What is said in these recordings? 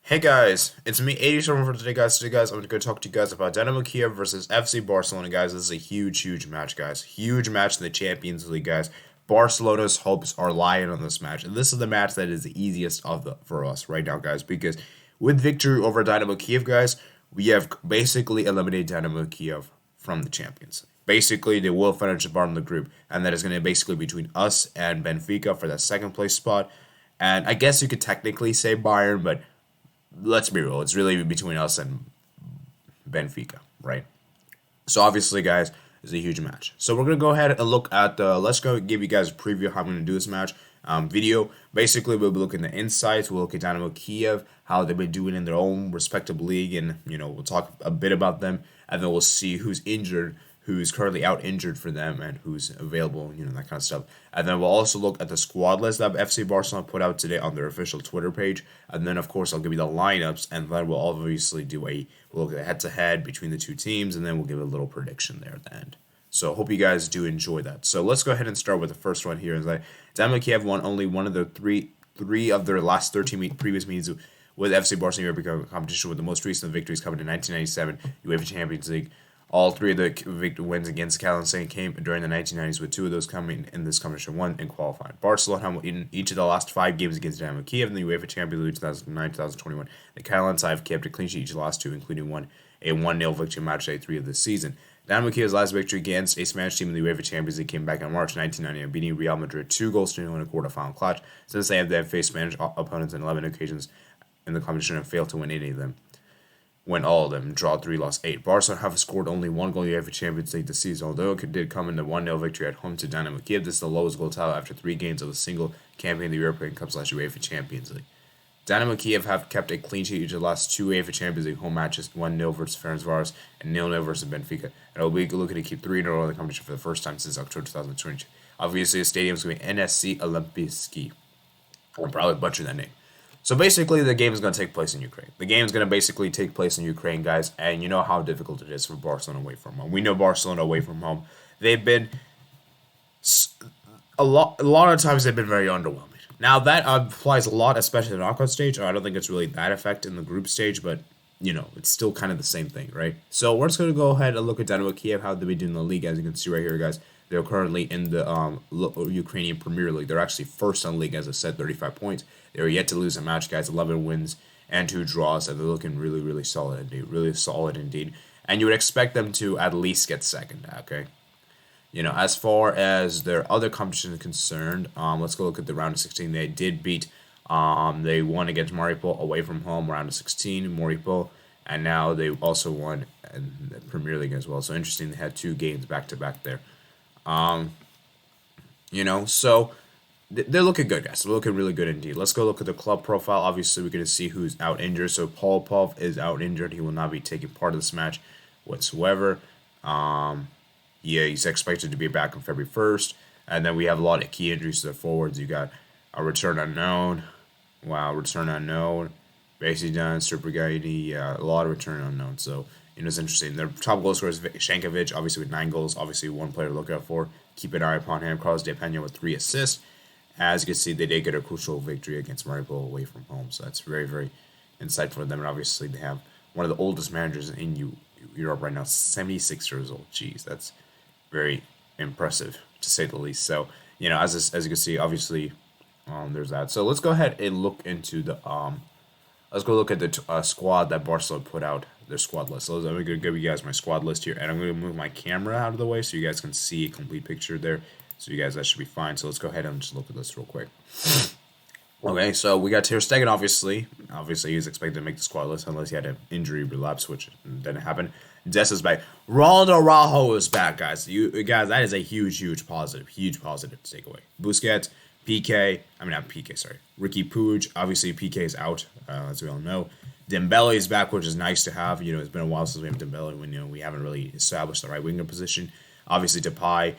Hey guys, it's me, 87 for today, guys. Today, guys, I'm going to talk to you guys about Dynamo Kyiv versus FC Barcelona, guys. This is a huge match, guys. Huge match in the Champions League, guys. Barcelona's hopes are lying on this match, and this is the match that is the easiest for us right now, guys. Because with victory over Dynamo Kyiv, guys, we have basically eliminated Dynamo Kyiv from the Champions League. Basically, they will finish the bottom of the group, and that is going to be basically between us and Benfica for that second place spot. And I guess you could technically say Bayern, but let's be real, it's really between us and Benfica, right? So obviously, guys, it's a huge match. So we're gonna go ahead and look at the. Let's go give you guys a preview of how I'm gonna do this match. Video. Basically, we'll be looking at the insights. We'll look at Dynamo Kyiv, how they've been doing in their own respective league, and we'll talk a bit about them, and then we'll see who's injured, who's currently out injured for them, and who's available, that kind of stuff. And then we'll also look at the squad list that FC Barcelona put out today on their official Twitter page. And then, of course, I'll give you the lineups, and then we'll obviously we'll look at head-to-head between the two teams, and then we'll give a little prediction there at the end. So hope you guys do enjoy that. So let's go ahead and start with the first one here. Is that Dynamo Kyiv won only one of their three of their last 13 previous meetings with FC Barcelona European competition, with the most recent victories coming in 1997 UEFA Champions League. All three of the wins against Calais came during the 1990s, with two of those coming in this competition, one in qualifying. Barcelona in each of the last 5 games against Dynamo Kyiv in the UEFA Champions League 2009-2021. The Catalans have kept a clean sheet each of the last 2, including a 1-0 victory in match day 3 of this season. Dynamo Kyiv's last victory against a Spanish team in the UEFA Champions League came back in March 1990, beating Real Madrid 2-0 in a quarterfinal clash. Since they have faced Spanish opponents on 11 occasions in the competition and failed to win any of them. Win all of them, draw 3, lost 8. Barcelona have scored only 1 goal in the UEFA Champions League this season, although it did come in the 1-0 victory at home to Dynamo Kyiv. This is the lowest goal total after 3 games of a single campaign in the European Cup / UEFA Champions League. Dynamo Kyiv have kept a clean sheet each of the last 2 UEFA Champions League home matches, 1-0 versus Ferencváros and 0-0 versus Benfica, and will be looking to keep 3 in a row in the competition for the first time since October 2020. Obviously, the stadium is going to be NSC Olimpijski. I'll probably butcher that name. So basically, the game is going to take place in Ukraine. The game is going to basically take place in Ukraine, guys, and you know how difficult it is for Barcelona away from home. We know Barcelona away from home. They've been a lot of times they've been very underwhelming. Now that applies a lot, especially in the knockout stage. I don't think it's really that effect in the group stage, but it's still kind of the same thing, right? So we're just going to go ahead and look at Dynamo Kyiv, how they've been doing in the league. As you can see right here, guys, they're currently in the Ukrainian Premier League. They're actually first in the league, as I said, 35 points. They're yet to lose a match, guys. 11 wins and 2 draws, and they're looking really solid indeed. Really solid indeed. And you would expect them to at least get second, okay? As far as their other competition is concerned, let's go look at the round of 16. They did beat, they won against Mariupol away from home, round of 16, Mariupol, and now they also won in the Premier League as well. So interesting, they had 2 games back-to-back there. So they're looking good, guys. They're looking really good indeed. Let's go look at the club profile. Obviously, we're going to see who's out injured. So Paul Pov is out injured. He will not be taking part of this match whatsoever. Yeah, he's expected to be back on February 1st. And then we have a lot of key injuries to the forwards. You got a return unknown. Wow, return unknown. Basically done, Supergaidi. Yeah, a lot of return unknown. So, it's interesting. Their top goal scorer is Shankovic, obviously with 9 goals. Obviously, one player to look out for. Keep an eye upon him. Carlos De Pena with 3 assists. As you can see, they did get a crucial victory against Mariupol away from home. So that's very insightful for them. And obviously, they have one of the oldest managers in Europe right now, 76 years old. Jeez, that's very impressive, to say the least. So, as you can see, obviously, there's that. So let's go ahead and look into the let's go look at the squad that Barcelona put out, their squad list. So I'm going to give you guys my squad list here, and I'm going to move my camera out of the way so you guys can see a complete picture there. So you guys, that should be fine. So let's go ahead and just look at this real quick. Okay, so we got Ter Stegen, obviously. Obviously, he was expected to make the squad list unless he had an injury relapse, which didn't happen. Dest is back. Ronald Araujo is back, guys. Guys, that is a huge positive. Huge positive to take away. Busquets, not PK, sorry. Ricky Puig, obviously PK is out, as we all know. Dembele is back, which is nice to have. It's been a while since we have Dembele when, we haven't really established the right winger position. Obviously, Depay.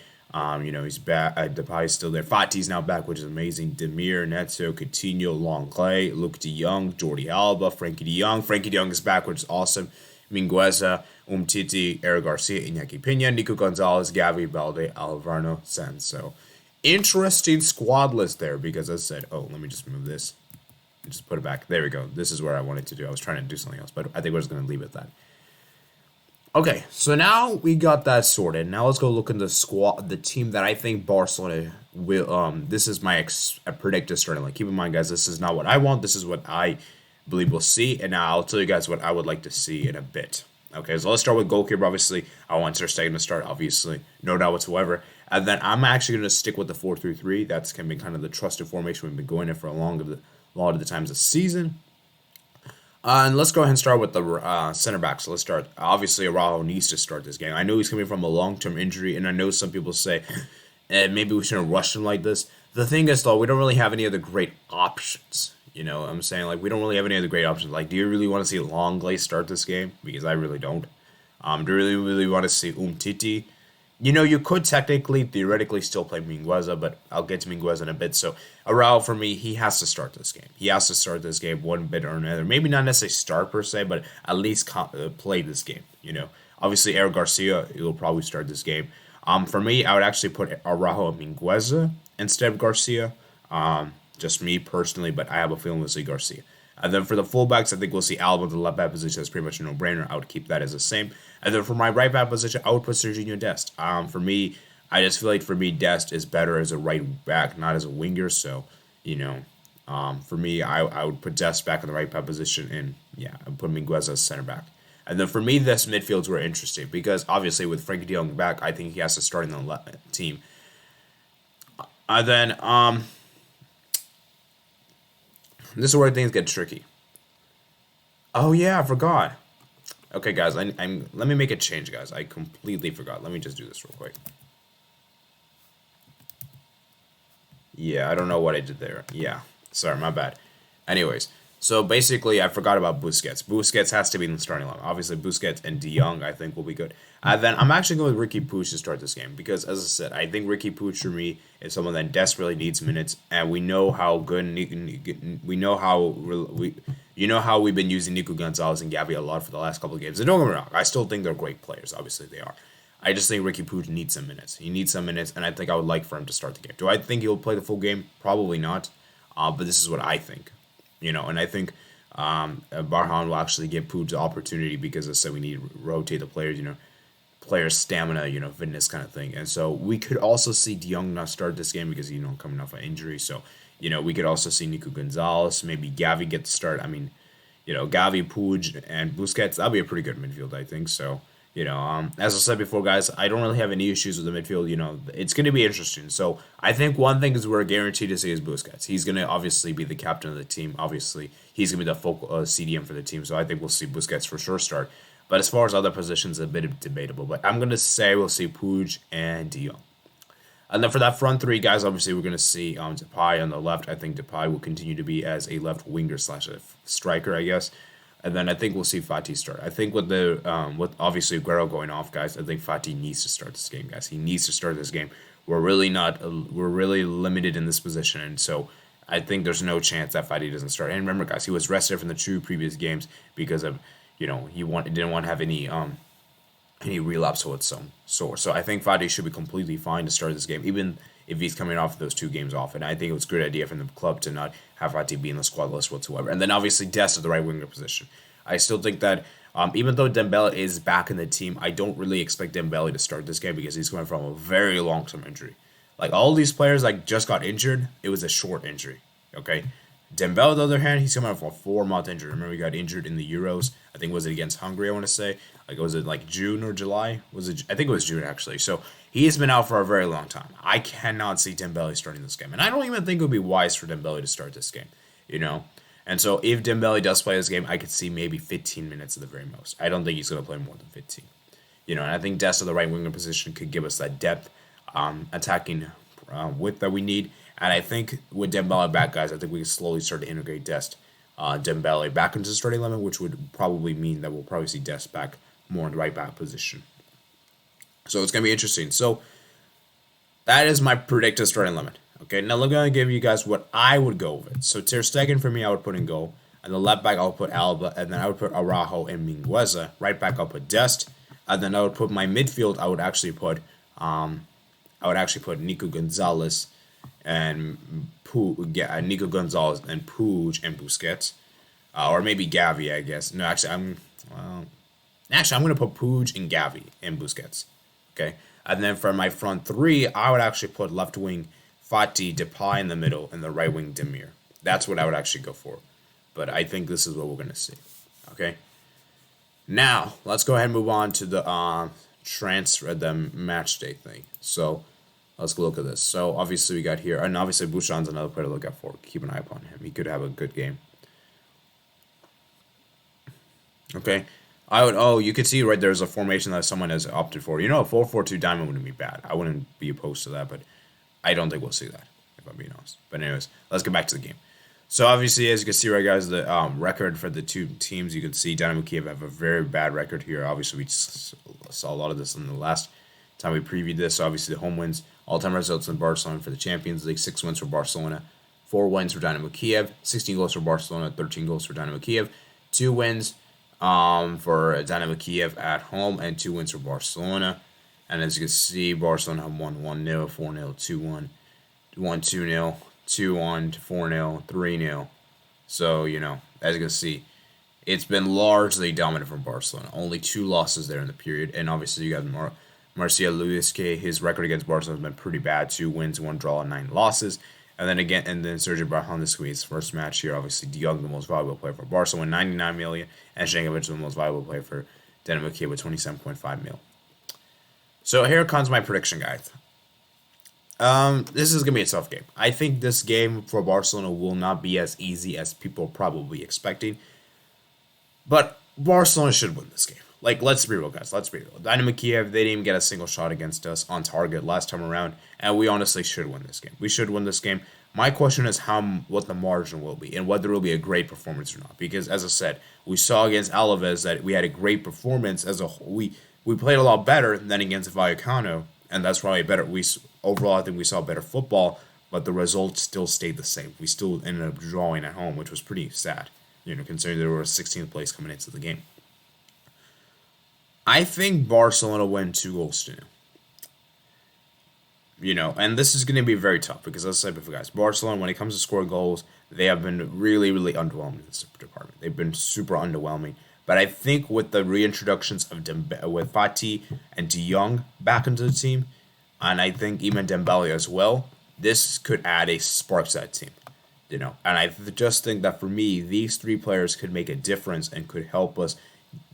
He's back. Depay is still there. Fati's now back, which is amazing. Demir, Neto, Coutinho, Longley, Luke de Jong, Jordi Alba, Frankie de Jong. Frankie de Jong is back, which is awesome. Mingueza, Umtiti, Eric Garcia, Iñaki Peña, Nico Gonzalez, Gavi, Balde, Alvaro Sanz. So, interesting squad list there because, as I said, let me just move this. just put it back. There we go. This is where I wanted to do. I was trying to do something else, but I think we're just going to leave it at that. Okay, so now we got that sorted. Now let's go look in the squad, the team that I think Barcelona will. This is my predicted starting line. Keep in mind, guys, this is not what I want. This is what I believe we'll see, and now I'll tell you guys what I would like to see in a bit. Okay, so let's start with goalkeeper. Obviously, I want Ter Stegen to start. Obviously, no doubt whatsoever. And then I'm actually going to stick with the 4-3-3. That's going to be kind of the trusted formation we've been going in for a lot of the times this season. And let's go ahead and start with the center back. So let's start. Obviously, Araujo needs to start this game. I know he's coming from a long-term injury, and I know some people say maybe we shouldn't rush him like this. The thing is, though, we don't really have any other great options. You know what I'm saying? Like, we don't really have any other great options. Like, do you really want to see Longley start this game? Because I really don't. Do you really want to see Umtiti? You know, you could theoretically still play Mingueza, but I'll get to Mingueza in a bit. So, Araujo, for me, he has to start this game. He has to start this game one bit or another. Maybe not necessarily start per se, but at least play this game, you know. Obviously, Eric Garcia, he will probably start this game. For me, I would actually put Araujo and Mingueza instead of Garcia. Just me personally, but I have a feeling we'll see Garcia. And then for the fullbacks, I think we'll see Alba in the left back position. That's pretty much a no-brainer. I would keep that as the same. And then for my right back position, I would put Serginho Dest. For me, I just feel like for me, Dest is better as a right back, not as a winger. So, you know, for me, I would put Dest back in the right back position, and yeah, I'd put Mingueza as center back. And then for me, this midfields were interesting because obviously with Frankie de Jong back, I think he has to start in the team. And then this is where things get tricky. Oh yeah, I forgot. Okay, guys, let me make a change, guys. I completely forgot. Let me just do this real quick. Yeah, I don't know what I did there. Yeah, sorry, my bad. Anyways, so basically, I forgot about Busquets. Busquets has to be in the starting lineup. Obviously, Busquets and De Jong, I think, will be good. And then I'm actually going with Ricky Puig to start this game because, as I said, I think Ricky Puig for me is someone that desperately needs minutes, and we know how good we've been using Nico Gonzalez and Gavi a lot for the last couple of games. And don't get me wrong, I still think they're great players. Obviously, they are. I just think Ricky Puig needs some minutes. He needs some minutes, and I think I would like for him to start the game. Do I think he'll play the full game? Probably not. But this is what I think. You know, and I think Barhan will actually give Puig the opportunity because, as I said, we need to rotate the players, you know, players' stamina, you know, fitness kind of thing. And so we could also see De Jong not start this game because, you know, coming off an injury. So, you know, we could also see Nico Gonzalez, maybe Gavi get the start. I mean, you know, Gavi, Puig, and Busquets, that'll be a pretty good midfield, I think. So, you know, as I said before, guys, I don't really have any issues with the midfield. You know, it's going to be interesting. So I think one thing is we're guaranteed to see is Busquets. He's going to obviously be the captain of the team. Obviously, he's going to be the focal CDM for the team. So I think we'll see Busquets for sure start. But as far as other positions, a bit debatable. But I'm going to say we'll see Puig and De Jong. And then for that front three, guys, obviously we're going to see Depay on the left. I think Depay will continue to be as a left winger / a striker, I guess. And then I think we'll see Fati start. I think with with obviously Aguero going off, guys, I think Fati needs to start this game, guys. He needs to start this game. We're really limited in this position, and so I think there's no chance that Fati doesn't start. And remember, guys, he was rested from the 2 previous games because of, you know, didn't want to have any relapse with some sore. So I think Fati should be completely fine to start this game, even if he's coming off those 2 games off. And I think it was a good idea from the club to not have Fati be in the squad list whatsoever. And then obviously Dest at the right winger position. I still think that even though Dembele is back in the team, I don't really expect Dembele to start this game because he's coming from a very long-term injury. Like all these players like just got injured, it was a short injury. Okay. Dembele, on the other hand, he's coming off a 4-month injury. Remember, he got injured in the Euros. I think was it against Hungary, I want to say. Like, was it like June or July? I think it was June, actually. So, he has been out for a very long time. I cannot see Dembele starting this game. And I don't even think it would be wise for Dembele to start this game, you know? And so, if Dembele does play this game, I could see maybe 15 minutes at the very most. I don't think he's going to play more than 15. You know, and I think Dest at the right winger position could give us that depth, attacking width that we need. And I think with Dembele back, guys, I think we can slowly start to integrate Dest, Dembele back into the starting lineup, which would probably mean that we'll probably see Dest back more in the right back position. So it's going to be interesting. So that is my predicted starting limit. Okay, now I'm going to give you guys what I would go with. So Ter Stegen for me, I would put in goal. And the left back, I'll put Alba. And then I would put Araujo and Mingueza. Right back, I'll put Dest. And then I would put my midfield, I would actually put Nico Gonzalez and Nico Gonzalez and Puig and Busquets, or maybe Gavi, I guess. No, actually I'm gonna put Puig and Gavi and Busquets. Okay, and then for my front three, I would actually put left wing Fati, Depay in the middle, and the right wing Demir. That's what I would actually go for. But I think this is what we're gonna see. Okay. Now let's go ahead and move on to the the match day thing. So let's look at this. So obviously we got here, and obviously Bouchon's another player to look out for. Keep an eye upon him. He could have a good game. Okay. You could see right there's a formation that someone has opted for. You know, a 4-4-2 diamond wouldn't be bad. I wouldn't be opposed to that, but I don't think we'll see that, if I'm being honest. But anyways, let's get back to the game. So obviously, as you can see right, guys, the record for the two teams, you can see Dynamo Kyiv have a very bad record here. Obviously, we saw a lot of this in the last time we previewed this. So obviously, the home wins, all-time results in Barcelona for the Champions League, 6 wins for Barcelona, 4 wins for Dynamo Kyiv, 16 goals for Barcelona, 13 goals for Dynamo Kyiv, 2 wins for Dynamo Kyiv at home, and 2 wins for Barcelona. And as you can see, Barcelona have won 1-0, 4-0, 2-1, 1-2-0, 2-1, 4-0, 3-0. So, you know, as you can see, it's been largely dominant from Barcelona. Only 2 losses there in the period. And obviously, you got Marcia Luisque. His record against Barcelona has been pretty bad. 2 wins, 1 draw, and 9 losses. And then Sergio Barhandiscui's first match here. Obviously, De Jong, the most valuable player for Barcelona, 99 million. And Shankovic, the most valuable player for Dynamo Kyiv with 27.5 mil. So here comes my prediction, guys. This is going to be a tough game. I think this game for Barcelona will not be as easy as people are probably expecting. But Barcelona should win this game. Like, let's be real, guys. Let's be real. Dynamo Kyiv, they didn't even get a single shot against us on target last time around. And we honestly should win this game. We should win this game. My question is what the margin will be and whether it will be a great performance or not. Because, as I said, we saw against Alaves that we had a great performance as a whole. We played a lot better than against Vallecano. And that's probably better. Overall, I think we saw better football, but the results still stayed the same. We still ended up drawing at home, which was pretty sad, considering they were 16th place coming into the game. I think Barcelona win 2-0. And this is going to be very tough because, as I said before, guys, Barcelona, when it comes to scoring goals, they have been really, really underwhelming in this department. They've been super underwhelming. But I think with the reintroductions of with Fati and De Jong back into the team, and I think even Dembele as well, this could add a spark to that team. And I just think that for me, these 3 players could make a difference and could help us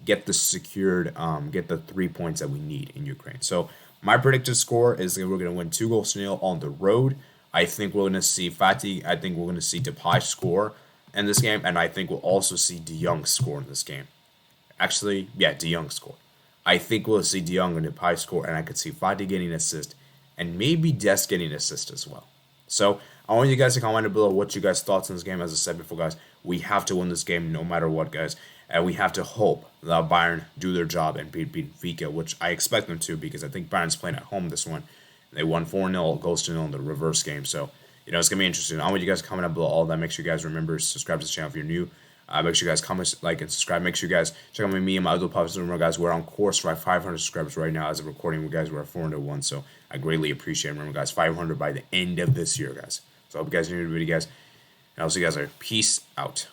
get the 3 points that we need in Ukraine. So my predicted score is that we're going to win 2-0 on the road. I think we're going to see Fati. I think we're going to see Depay score in this game, and I think we'll also see De Jong score in this game. Actually, yeah, De Jong score. I think we'll see De Jong and Depay score, and I could see Fati getting an assist, and maybe Dest getting an assist as well. So I want you guys to comment below what you guys' thoughts on this game. As I said before, guys, we have to win this game no matter what, guys, and we have to hope that Bayern do their job and beat Benfica, which I expect them to because I think Bayern's playing at home this one. They won 4-0, goes to 0 in the reverse game, so it's gonna be interesting. I want you guys to comment below all that. Make sure you guys remember to subscribe to the channel if you're new. Make sure you guys comment, like, and subscribe. Make sure you guys check out me and my other pops. Remember, guys, we're on course for 500 subscribers right now as of recording. Guys, we're at 401, so I greatly appreciate it. Remember, guys, 500 by the end of this year, guys. So I hope you guys enjoyed the video, guys. And I'll see you guys later. Peace out.